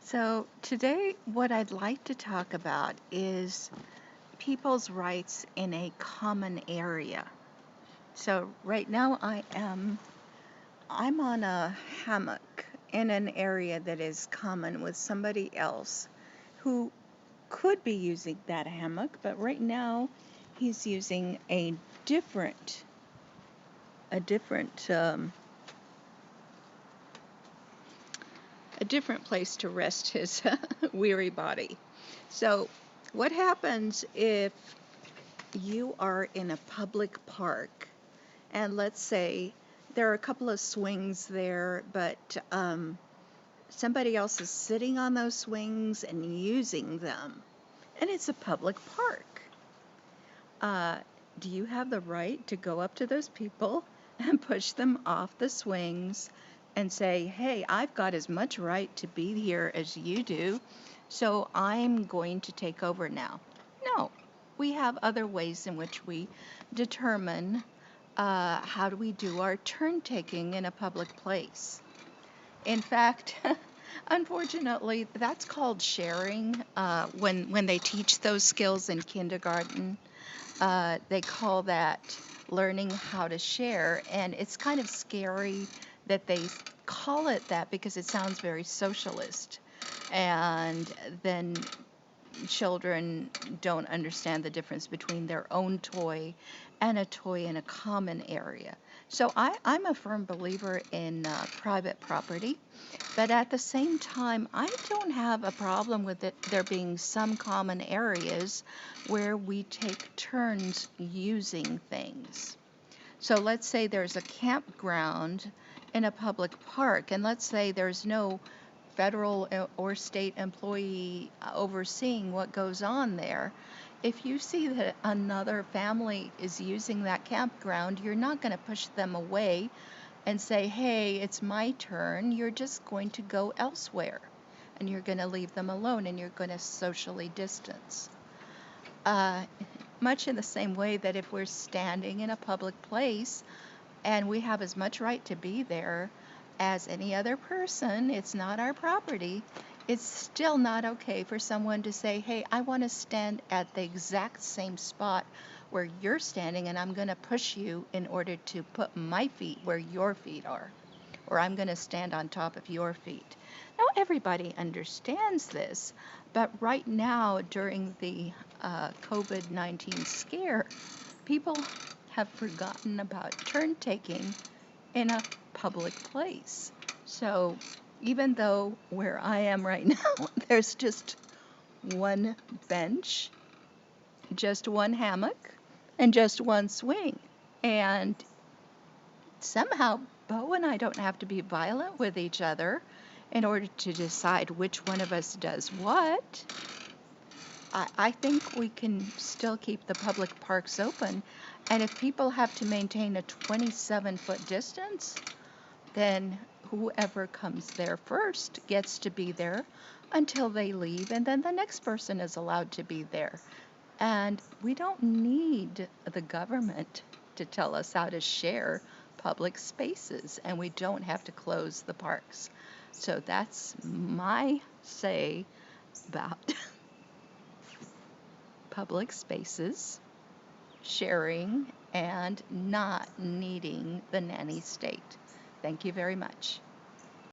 So, today, what I'd like to talk about is people's rights in a common area. So, right now, I'm on a hammock in an area that is common with somebody else who could be using that hammock, but right now, he's using different a different a different place to rest his weary body. So, what happens if you are in a public park, and let's say there are a couple of swings there, but somebody else is sitting on those swings and using them, and it's a public park? Uh, do you have the right to go up to those people and push them off the swings and say, hey, I've got as much right to be here as you do, so I'm going to take over now? No. We have other ways in which we determine how do we do our turn taking in a public place. In fact, unfortunately, that's called sharing. When they teach those skills in kindergarten, they call that learning how to share, and it's kind of scary that they call it that because it sounds very socialist. And then children don't understand the difference between their own toy and a toy in a common area. So I'm a firm believer in private property, but at the same time, I don't have a problem with there being some common areas where we take turns using things. So let's say there's a campground in a public park, and let's say there's no federal or state employee overseeing what goes on there. If you see that another family is using that campground, you're not going to push them away and say, hey, it's my turn. You're just going to go elsewhere, and you're going to leave them alone, and you're going to socially distance. Uh, Much in the same way that if we're standing in a public place and we have as much right to be there as any other person, it's not our property. It's still not okay for someone to say, hey, I want to stand at the exact same spot where you're standing, and I'm going to push you in order to put my feet where your feet are, or I'm going to stand on top of your feet. Now, everybody understands this, but right now, during the COVID-19 scare, people have forgotten about turn taking in a public place. So, even though where I am right now, there's just one bench, just one hammock, and just one swing. And somehow, Bo and I don't have to be violent with each other in order to decide which one of us does what. I think we can still keep the public parks open. And if people have to maintain a 27-foot distance, then whoever comes there first gets to be there until they leave, and then the next person is allowed to be there. And we don't need the government to tell us how to share public spaces, and we don't have to close the parks. So that's my say about public spaces, sharing, and not needing the nanny state. Thank you very much.